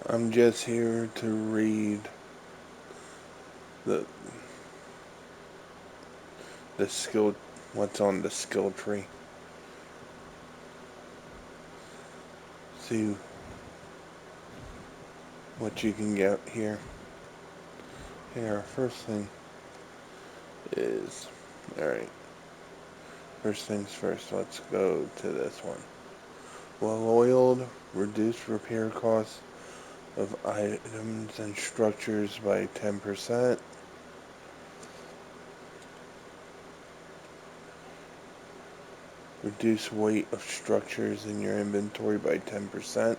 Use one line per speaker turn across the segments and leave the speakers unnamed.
I'm just here to read the the skill what's on the skill tree. See what you can get here. Here, first thing is alright. First things first, let's go to this one. Well-oiled, reduced repair costs of items and structures by 10%. Reduce weight of structures in your inventory by 10%.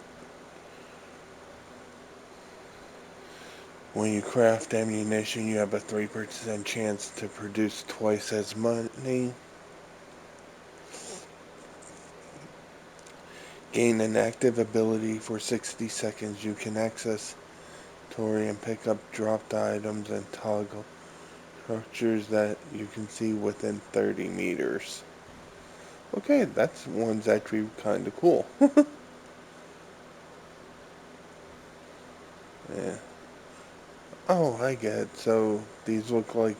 When you craft ammunition, you have a 3% chance to produce twice as many. Gain an active ability for 60 seconds. You can access inventory and pick up dropped items and toggle structures that you can see within 30 meters. Okay, that's one's actually kind of cool. Yeah. Oh, I get it. So these look like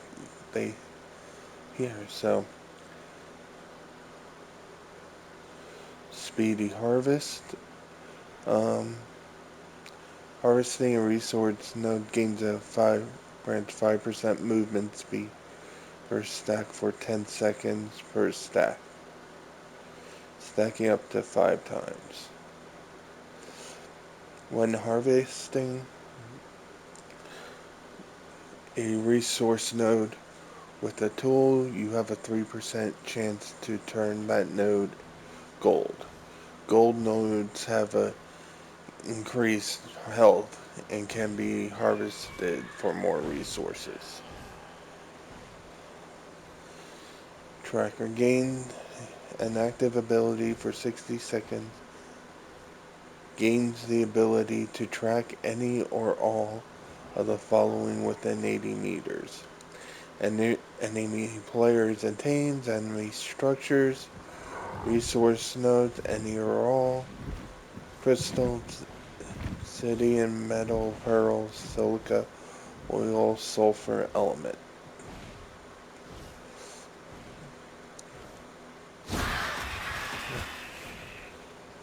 they here. So speedy harvest. Um, Harvesting a resource node gains a 5% movement speed per stack for 10 seconds per stack, stacking up to 5 times. When harvesting a resource node with a tool, you have a 3% chance to turn that node gold. Gold nodes have a increased health and can be harvested for more resources. Tracker gained an active ability for 60 seconds. Gains the ability to track any or all of the following within 80 meters. Enemy players attains enemy structures, resource nodes, any or all, crystals, obsidian, metal, pearl, silica, oil, sulfur, element.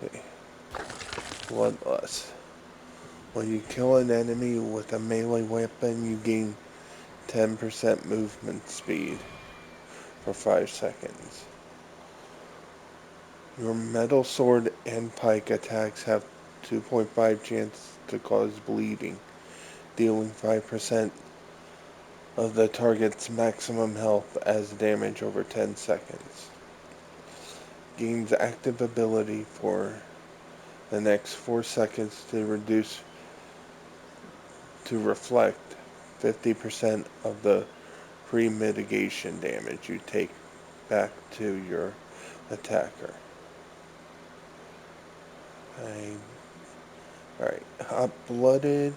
Okay. Bloodlust. When you kill an enemy with a melee weapon, you gain 10% movement speed for 5 seconds. Your metal sword and pike attacks have 2.5 chance to cause bleeding, dealing 5% of the target's maximum health as damage over 10 seconds. Gains active ability for the next 4 seconds to reflect 50% of the pre-mitigation damage you take back to your attacker. Alright, hot-blooded.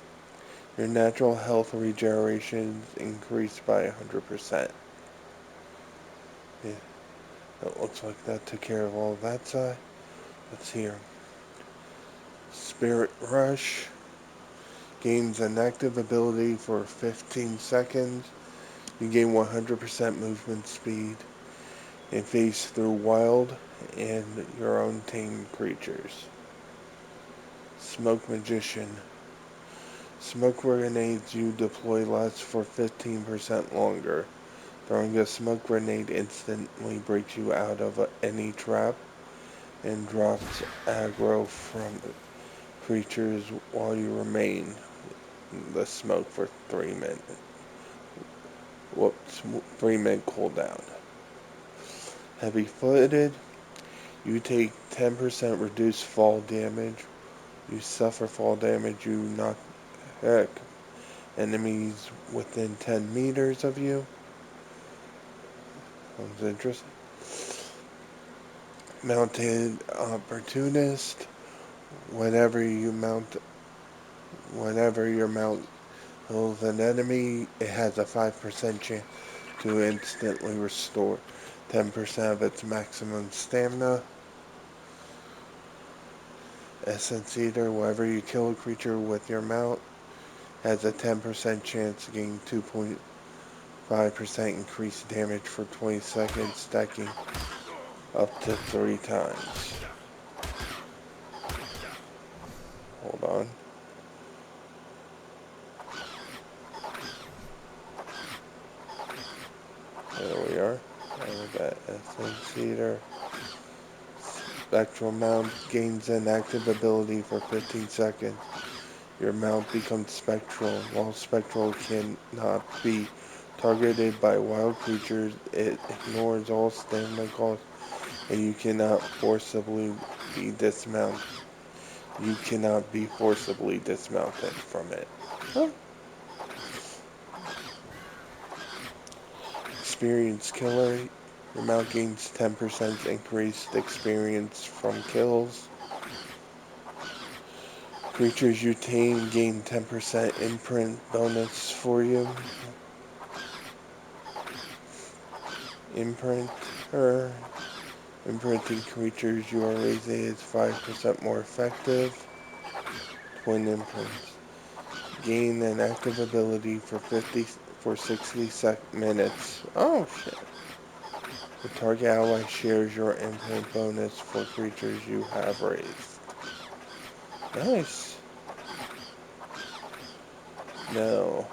Your natural health regeneration is increased by 100%. Yeah, it looks like that took care of all of that side. Let's hear. Spirit Rush gains an active ability for 15 seconds. You gain 100% movement speed and phase through wild and your own tamed creatures. Smoke Magician. Smoke grenades you deploy last for 15% longer. Throwing a smoke grenade instantly breaks you out of any trap and drops aggro from creatures while you remain in the smoke for 3 minutes. 3-minute cooldown. Heavy-footed. You take 10% reduced fall damage. You suffer fall damage. You knock heck enemies within 10 meters of you. Sounds interesting. Mounted Opportunist. Whenever you mount kills an enemy, it has a 5% chance to instantly restore 10% of its maximum stamina. Essence Eater, whenever you kill a creature with your mount, has a 10% chance to gain 2.5% increased damage for 20 seconds, stacking up to 3 times. Hold on. There we are. That Essence Eater. Spectral Mount gains an active ability for 15 seconds. Your mount becomes spectral. While spectral cannot be targeted by wild creatures, it ignores all stamina costs, and you cannot forcibly be dismounted. You cannot be forcibly dismounted from it. Huh? Experience Killer. Your mount gains 10% increased experience from kills. Creatures you tame gain 10% imprint bonus for you. Imprinter. Imprinting creatures you are raising is 5% more effective. Twin imprints. Gain an active ability for 60 minutes. Oh shit. The target ally shares your imprint bonus for creatures you have raised. Nice. No.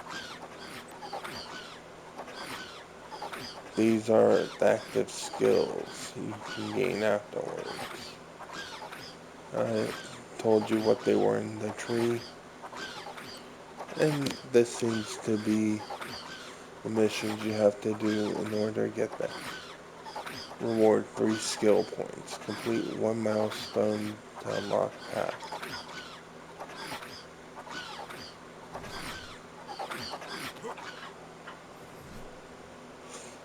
These are active skills you can gain afterwards. I told you what they were in the tree. And this seems to be the missions you have to do in order to get them. Reward 3 skill points. Complete 1 milestone to unlock path.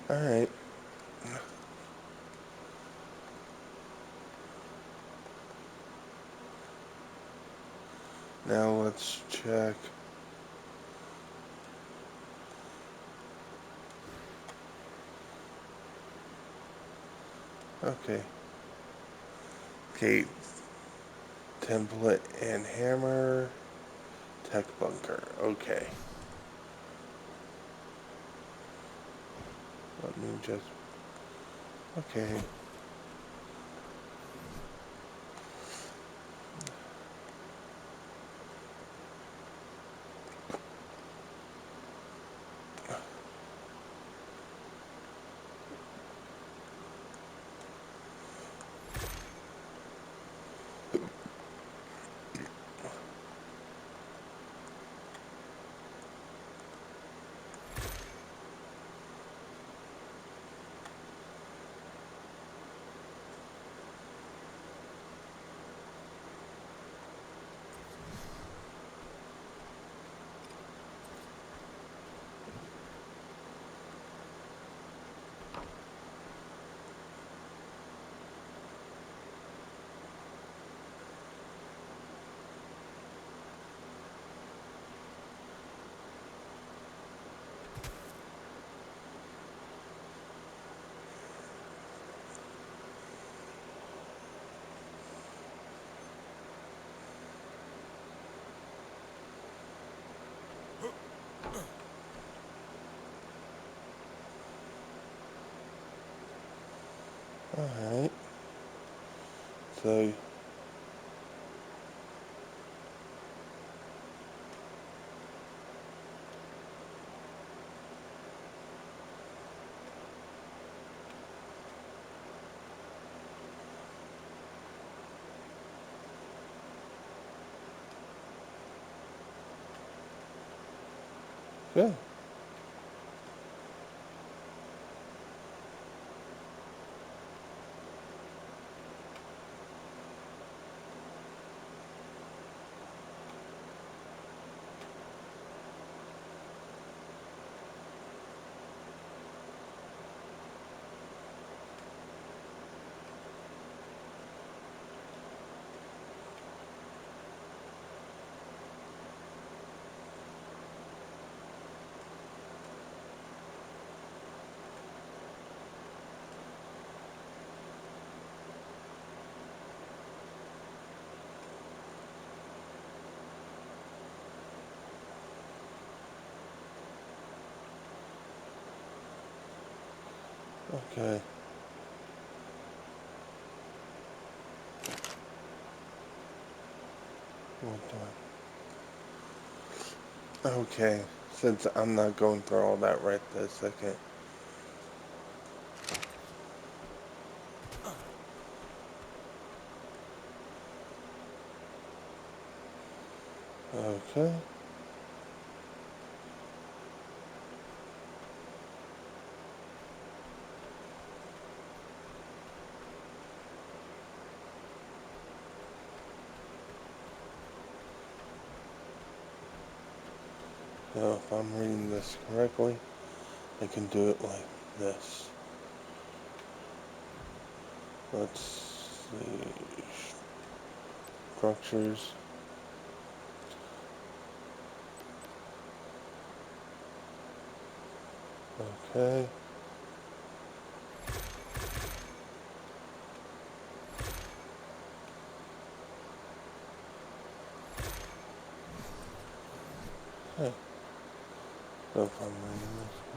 Alright. Now let's check. Okay. Okay. Template and hammer. Tech bunker. Okay. Let me just... Okay. Alright. So... Good. Okay. What do Okay. Since I'm not going through all that right this second. Okay. So if I'm reading this correctly, I can do it like this. Let's see. Structures. Okay. Okay. So if I'm reading this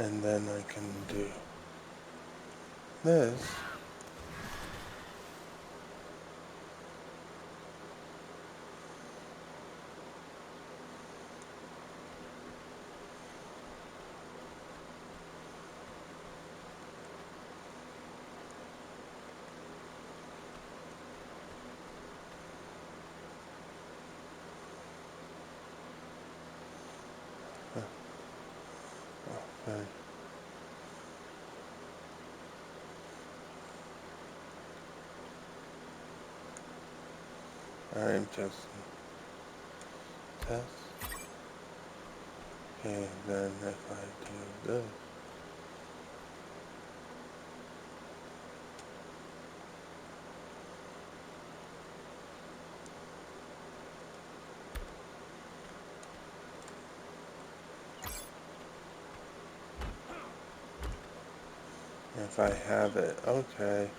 and then I can do this. Okay. I'm just test. Okay, then if I do this, if I have it, okay.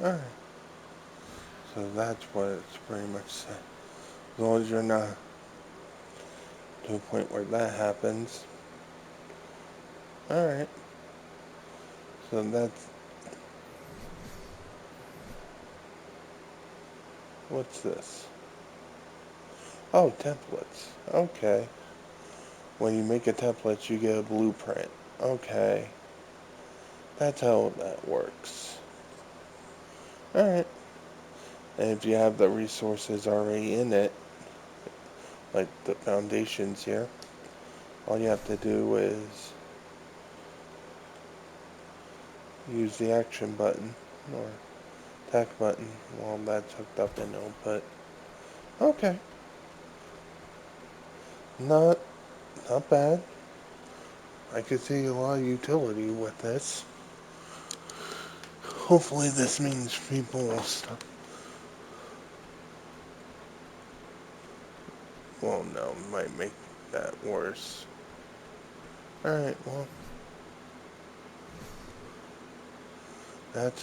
Alright, so that's what it's pretty much saying. As long as you're not to a point where that happens. Alright, so that's, what's this? Oh, templates. Okay. When you make a template, you get a blueprint. Okay. That's how that works. Alright. And if you have the resources already in it, like the foundations here, all you have to do is use the action button or attack button while that's hooked up in output. Okay. Not not bad. I could see a lot of utility with this. Hopefully this means people will stop. Well, no, might make that worse. Alright, well, that's